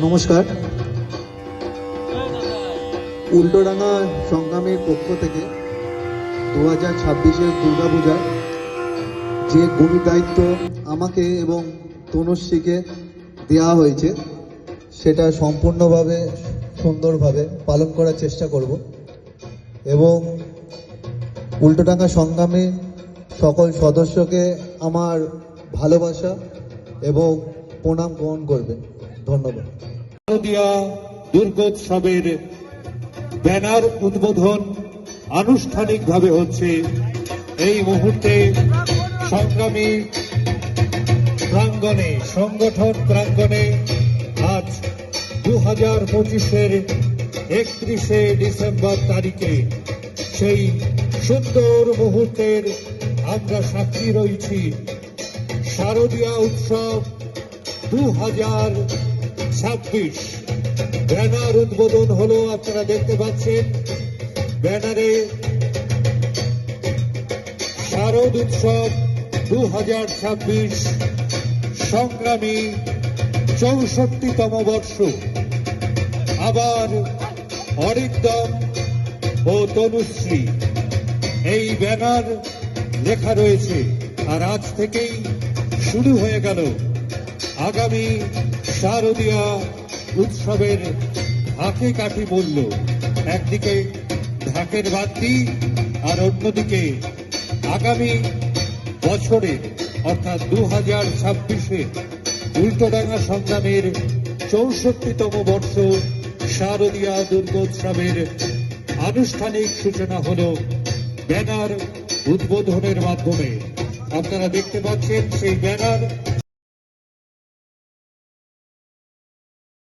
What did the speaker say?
নমস্কার। উল্টোডাঙ্গা সংগ্রামের পক্ষ থেকে 2026-এর দুর্গাপূজার যে গুরু দায়িত্ব আমাকে এবং তনুশ্রীকে দেওয়া হয়েছে সেটা সম্পূর্ণভাবে সুন্দরভাবে পালন করার চেষ্টা করব এবং উল্টোডাঙ্গা সংগ্রামে সকল সদস্যকে আমার ভালোবাসা এবং প্রণাম গ্রহণ করবেন। ধন্যবাদ। শারদীয়া দুর্গোৎসবের ব্যানার উদ্বোধন আনুষ্ঠানিকভাবে হচ্ছে এই মুহূর্তে সংগ্রামী প্রাঙ্গণে, সংগঠন প্রাঙ্গণে। আজ 2025-এর 31শে ডিসেম্বর তারিখে সেই সুন্দর মুহূর্তের আমরা সাক্ষী রয়েছি। শারদীয়া উৎসব 2026 ব্যানার উদ্বোধন হলো। আপনারা দেখতে পাচ্ছেন ব্যানারে শারদ উৎসব 2026 সংগ্রামী 64তম বর্ষ। আবার অরিন্দম ও তনুশ্রী এই ব্যানার লেখা রয়েছে। আর আজ থেকেই শুরু হয়ে গেল আগামী শারদীয়া উৎসবের ঢাকে কাঠি বলল। একদিকে ঢাকের বাদ্যি আর অন্যদিকে আগামী বছরে অর্থাৎ 2026-এ উল্টোডাঙ্গা সংগ্রামের 64তম বর্ষ শারদীয়া দুর্গোৎসবের আনুষ্ঠানিক সূচনা হল ব্যানার উদ্বোধনের মাধ্যমে। আপনারা দেখতে পাচ্ছেন সেই ব্যানার